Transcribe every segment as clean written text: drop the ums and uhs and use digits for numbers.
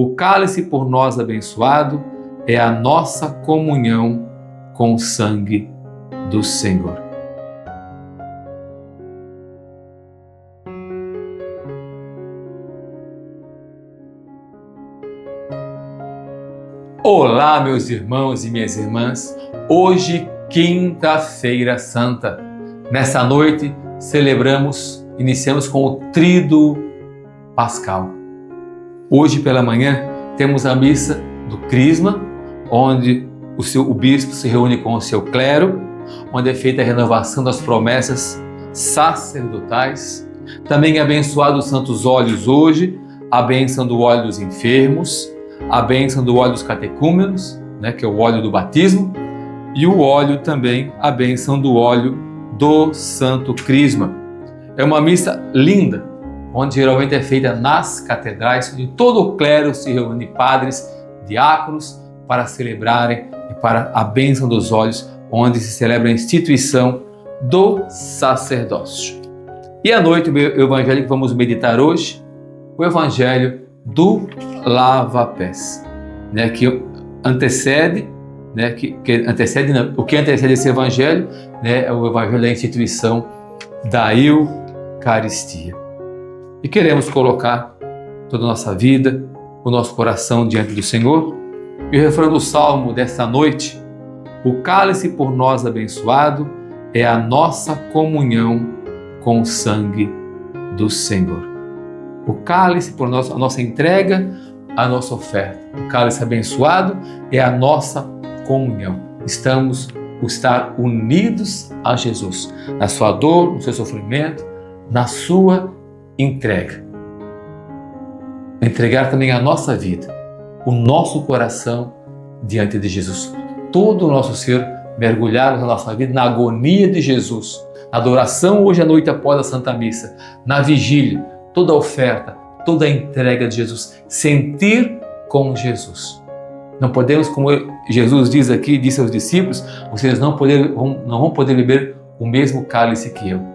O cálice por nós abençoado é a nossa comunhão com o sangue do Senhor. Olá, meus irmãos e minhas irmãs. Hoje, quinta-feira santa. Nessa noite, iniciamos com o Tríduo Pascal. Hoje pela manhã, temos a missa do Crisma, onde o bispo se reúne com o seu clero, onde é feita a renovação das promessas sacerdotais. Também é abençoado os santos óleos hoje, a bênção do óleo dos enfermos, a bênção do óleo dos catecúmenos, que é o óleo do batismo, e o óleo também, a bênção do óleo do Santo Crisma. É uma missa linda, onde geralmente é feita nas catedrais, onde todo o clero se reúne, padres, diáconos, para celebrarem e para a bênção dos óleos, onde se celebra a instituição do sacerdócio. E à noite, o evangelho que vamos meditar hoje, o evangelho do lava-pés, que antecede, o que antecede esse evangelho, é o evangelho da instituição da Eucaristia. E queremos colocar toda a nossa vida, o nosso coração diante do Senhor. E o refrão do salmo desta noite: o cálice por nós abençoado é a nossa comunhão com o sangue do Senhor. O cálice por nós, a nossa entrega, a nossa oferta. O cálice abençoado é a nossa comunhão. Estar unidos a Jesus, na sua dor, no seu sofrimento, na sua entrega. Entregar também a nossa vida, o nosso coração diante de Jesus. Todo o nosso ser mergulhado na nossa vida, na agonia de Jesus, na adoração hoje à noite após a Santa Missa, na vigília, toda a oferta, toda a entrega de Jesus, sentir com Jesus. Não podemos, como Jesus disse aos discípulos, vocês não vão poder beber o mesmo cálice que eu.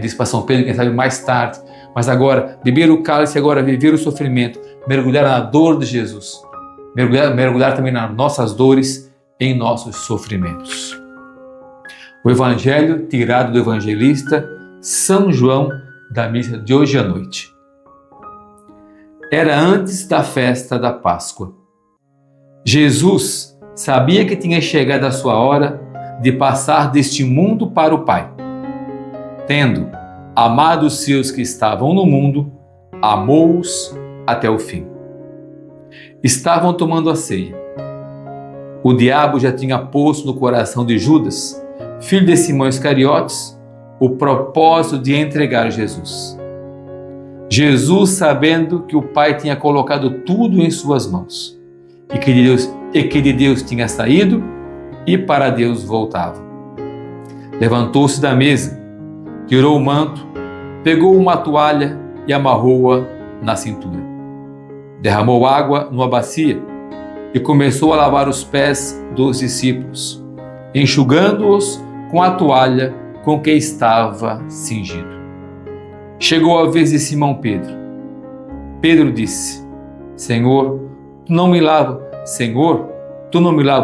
Diz para São Pedro, quem sabe mais tarde, mas agora, beber o cálice, agora viver o sofrimento, mergulhar na dor de Jesus, mergulhar também nas nossas dores, em nossos sofrimentos. O Evangelho tirado do evangelista São João, da missa de hoje à noite. Era antes da festa da Páscoa. Jesus sabia que tinha chegado a sua hora de passar deste mundo para o Pai. Tendo amado os seus que estavam no mundo, amou-os até o fim. Estavam tomando a ceia. O diabo já tinha posto no coração de Judas, filho de Simão Iscariotes, o propósito de entregar Jesus. Jesus, sabendo que o Pai tinha colocado tudo em suas mãos e que de Deus tinha saído e para Deus voltava, levantou-se da mesa, tirou o manto, pegou uma toalha e amarrou-a na cintura. Derramou água numa bacia e começou a lavar os pés dos discípulos, enxugando-os com a toalha com que estava cingido. Chegou a vez de Simão Pedro. Pedro disse: Senhor, tu não me lavas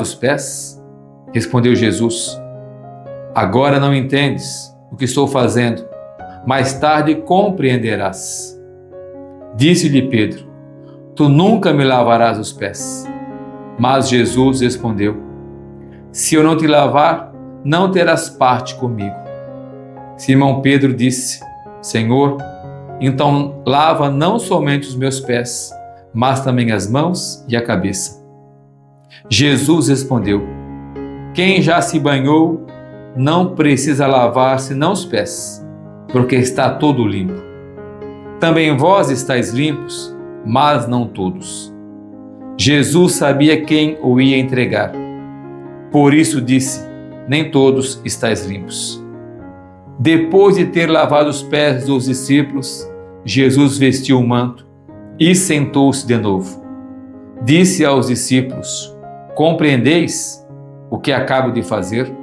os pés? Respondeu Jesus: agora não entendes o que estou fazendo, mais tarde compreenderás. Disse-lhe Pedro: tu nunca me lavarás os pés. Mas Jesus respondeu: se eu não te lavar, não terás parte comigo. Simão Pedro disse: Senhor, então lava não somente os meus pés, mas também as mãos e a cabeça. Jesus respondeu: quem já se banhou não precisa lavar senão os pés, porque está todo limpo. Também vós estáis limpos, mas não todos. Jesus sabia quem o ia entregar. Por isso disse: nem todos estáis limpos. Depois de ter lavado os pés dos discípulos, Jesus vestiu o manto e sentou-se de novo. Disse aos discípulos: compreendeis o que acabo de fazer?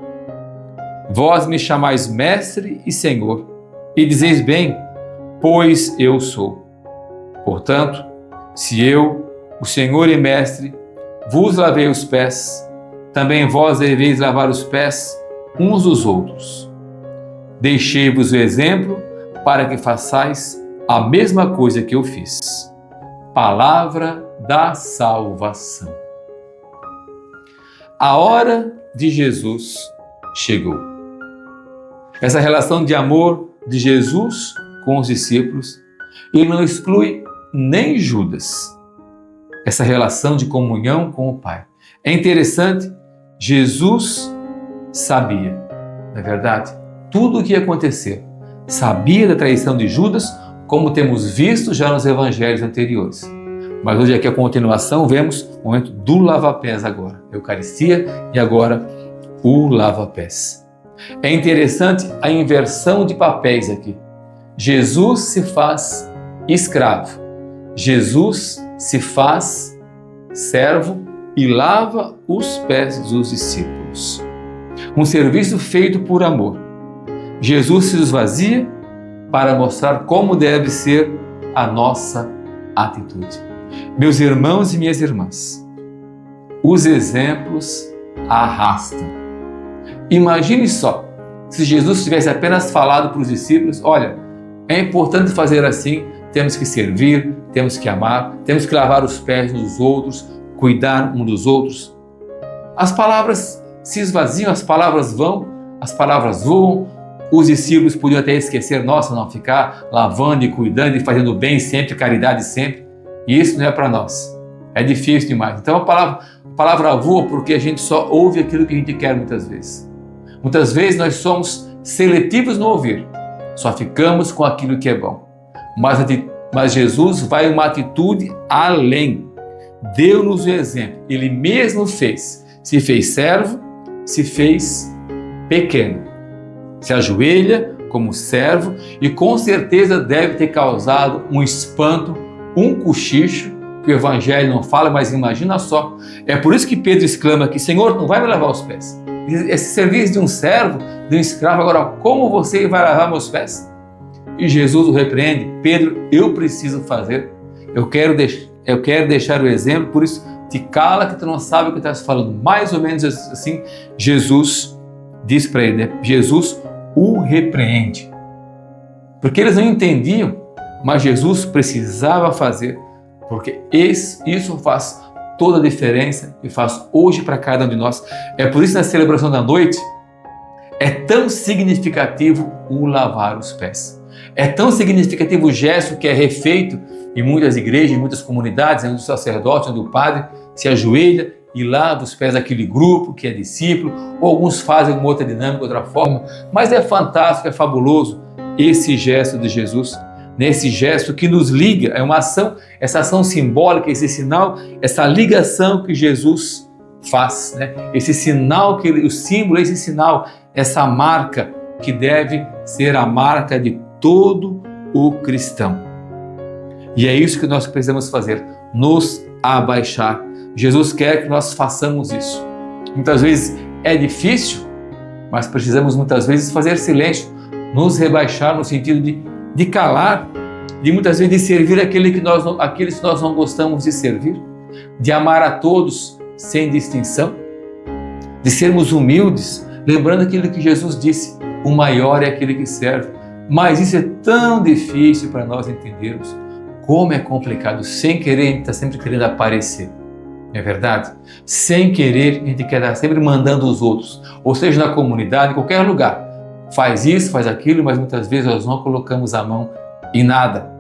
Vós me chamais mestre e senhor, e dizeis bem, pois eu sou. Portanto, se eu, o Senhor e Mestre, vos lavei os pés, também vós deveis lavar os pés uns dos outros. Deixei-vos o exemplo para que façais a mesma coisa que eu fiz. Palavra da salvação. A hora de Jesus chegou. Essa relação de amor de Jesus com os discípulos, ele não exclui nem Judas. Essa relação de comunhão com o Pai. É interessante, Jesus sabia, não é verdade? Tudo o que ia acontecer. Sabia da traição de Judas, como temos visto já nos evangelhos anteriores. Mas hoje aqui a continuação, vemos o momento do lava-pés agora. Eucaristia e agora o lava-pés. É interessante a inversão de papéis aqui. Jesus se faz escravo. Jesus se faz servo e lava os pés dos discípulos. Um serviço feito por amor. Jesus se esvazia para mostrar como deve ser a nossa atitude. Meus irmãos e minhas irmãs, os exemplos arrastam. Imagine só, se Jesus tivesse apenas falado para os discípulos, olha, é importante fazer assim, temos que servir, temos que amar, temos que lavar os pés uns dos outros, cuidar um dos outros. As palavras se esvaziam, as palavras vão, as palavras voam. Os discípulos podiam até esquecer, nossa, não, ficar lavando e cuidando e fazendo bem sempre, caridade sempre. E isso não é para nós. É difícil demais. Então a palavra voa porque a gente só ouve aquilo que a gente quer muitas vezes. Muitas vezes nós somos seletivos no ouvir. Só ficamos com aquilo que é bom. Mas Jesus vai uma atitude além. Deu-nos o exemplo. Ele mesmo fez. Se fez servo, se fez pequeno. Se ajoelha como servo e com certeza deve ter causado um espanto, um cochicho, que o Evangelho não fala, mas imagina só. É por isso que Pedro exclama aqui, Senhor, não vai me lavar os pés. Esse serviço de um servo, de um escravo, agora como você vai lavar meus pés? E Jesus o repreende, Pedro, eu preciso fazer, eu quero deixar o exemplo, por isso te cala que tu não sabe o que estás falando. Mais ou menos assim, Jesus diz para ele, Jesus o repreende. Porque eles não entendiam, mas Jesus precisava fazer, porque isso faz toda a diferença e faz hoje para cada um de nós. É por isso que na celebração da noite é tão significativo o lavar os pés. É tão significativo o gesto que é refeito em muitas igrejas, em muitas comunidades, onde o sacerdote, onde o padre se ajoelha e lava os pés daquele grupo que é discípulo, ou alguns fazem uma outra dinâmica, outra forma, mas é fantástico, é fabuloso esse gesto de Jesus, nesse gesto que nos liga, é uma ação, essa ação simbólica, esse sinal, essa ligação que Jesus faz, né? Esse sinal, o símbolo, esse sinal, essa marca que deve ser a marca de todo o cristão. E é isso que nós precisamos fazer, nos abaixar. Jesus quer que nós façamos isso. Muitas vezes é difícil, mas precisamos muitas vezes fazer silêncio, nos rebaixar no sentido de calar, de muitas vezes de servir aqueles que nós não gostamos de servir, de amar a todos sem distinção, de sermos humildes, lembrando aquilo que Jesus disse, o maior é aquele que serve. Mas isso é tão difícil para nós entendermos, como é complicado, sem querer a gente está sempre querendo aparecer. É verdade? Sem querer, a gente quer estar sempre mandando os outros, ou seja, na comunidade, em qualquer lugar. Faz isso, faz aquilo, mas muitas vezes nós não colocamos a mão em nada.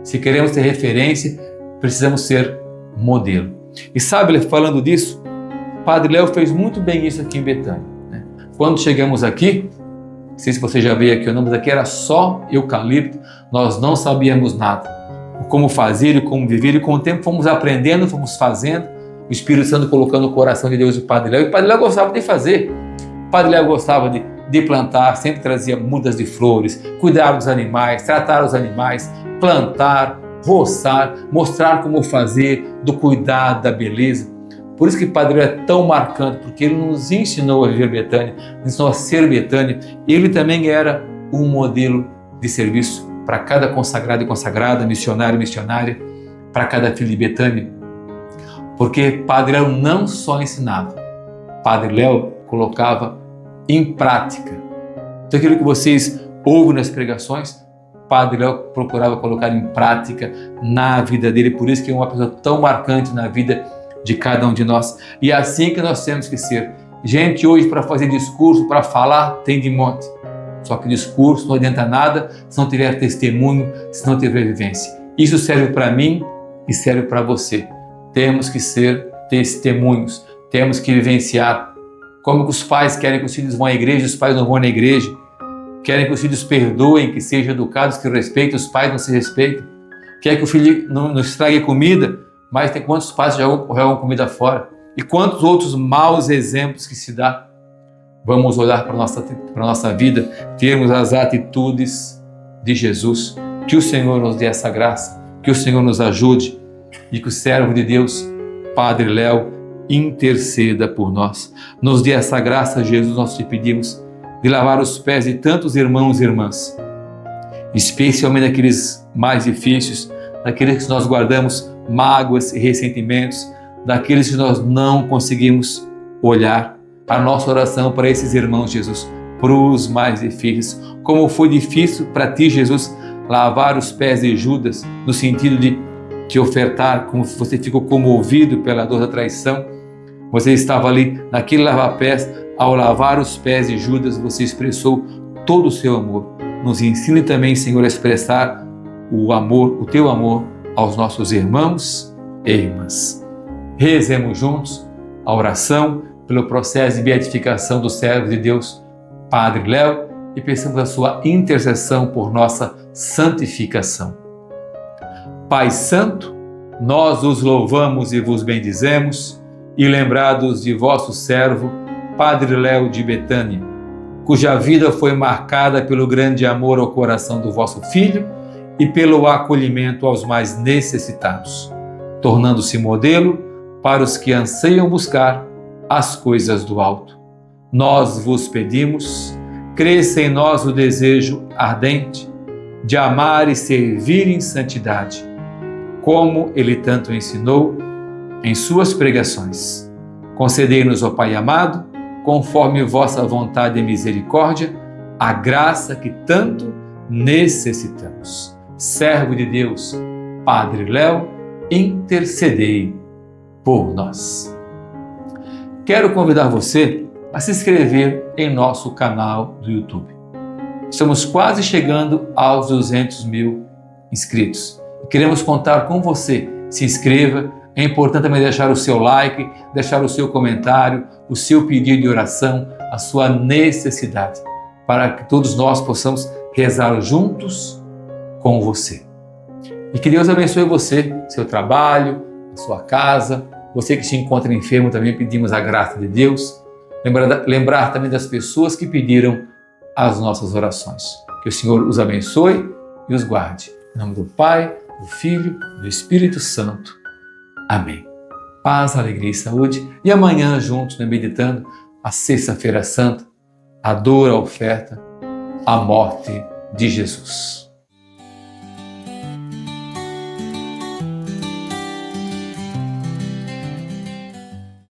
Se queremos ter referência, precisamos ser modelo. E sabe, falando disso, o Padre Léo fez muito bem isso aqui em Betânia, né? Quando chegamos aqui, não sei se você já veio aqui ou não, mas aqui era só eucalipto, nós não sabíamos nada. Como fazer e como viver, e com o tempo fomos aprendendo, fomos fazendo, o Espírito Santo colocando no coração de Deus e o Padre Léo. E o Padre Léo gostava de fazer. O Padre Léo gostava de plantar, sempre trazia mudas de flores, cuidar dos animais, tratar os animais, plantar, roçar, mostrar como fazer, do cuidado, da beleza. Por isso que o Padre Léo é tão marcante, porque ele nos ensinou a viver Betânia, nos ensinou a ser Betânia. Ele também era um modelo de serviço para cada consagrado e consagrada, missionário e missionária, para cada filho de Betânia. Porque Padre Léo não só ensinava, Padre Léo colocava em prática. Então aquilo que vocês ouvem nas pregações, Padre Léo procurava colocar em prática na vida dele, por isso que é uma pessoa tão marcante na vida de cada um de nós. E é assim que nós temos que ser. Gente, hoje para fazer discurso, para falar, tem de monte. Só que discurso não adianta nada se não tiver testemunho, se não tiver vivência. Isso serve para mim e serve para você. Temos que ser testemunhos, temos que vivenciar. Como que os pais querem que os filhos vão à igreja, os pais não vão na igreja. Querem que os filhos perdoem, que sejam educados, que respeitem, os pais não se respeitam. Quer que o filho não estrague comida, mas tem quantos pais jogam comida fora? E quantos outros maus exemplos que se dá? Vamos olhar para a nossa vida, termos as atitudes de Jesus. Que o Senhor nos dê essa graça, que o Senhor nos ajude e que o servo de Deus, Padre Léo, interceda por nós. Nos dê essa graça, Jesus, nós te pedimos, de lavar os pés de tantos irmãos e irmãs, especialmente daqueles mais difíceis, daqueles que nós guardamos mágoas e ressentimentos, daqueles que nós não conseguimos olhar. A nossa oração para esses irmãos, Jesus, para os mais difíceis. Como foi difícil para ti, Jesus, lavar os pés de Judas, no sentido de te ofertar, como você ficou comovido pela dor da traição. Você estava ali naquele lava-pés, ao lavar os pés de Judas, você expressou todo o seu amor. Nos ensine também, Senhor, a expressar o amor, o teu amor aos nossos irmãos e irmãs. Rezemos juntos a oração pelo processo de beatificação do servo de Deus, Padre Léo, e peçamos a sua intercessão por nossa santificação. Pai Santo, nós os louvamos e vos bendizemos, e lembrados de vosso servo, Padre Léo de Betânia, cuja vida foi marcada pelo grande amor ao coração do vosso Filho e pelo acolhimento aos mais necessitados, tornando-se modelo para os que anseiam buscar as coisas do alto. Nós vos pedimos, cresça em nós o desejo ardente de amar e servir em santidade, como ele tanto ensinou em suas pregações. Concedei-nos, ó Pai amado, conforme vossa vontade e misericórdia, a graça que tanto necessitamos. Servo de Deus, Padre Léo, intercedei por nós. Quero convidar você a se inscrever em nosso canal do YouTube. Estamos quase chegando aos 200 mil inscritos. Queremos contar com você. Se inscreva. É importante também deixar o seu like, deixar o seu comentário, o seu pedido de oração, a sua necessidade, para que todos nós possamos rezar juntos com você. E que Deus abençoe você, seu trabalho, a sua casa. Você que se encontra enfermo, também pedimos a graça de Deus. Lembrar também das pessoas que pediram as nossas orações. Que o Senhor os abençoe e os guarde. Em nome do Pai, do Filho e do Espírito Santo. Amém. Paz, alegria e saúde. E amanhã juntos, meditando a Sexta-feira Santa, a dor, a oferta, a morte de Jesus.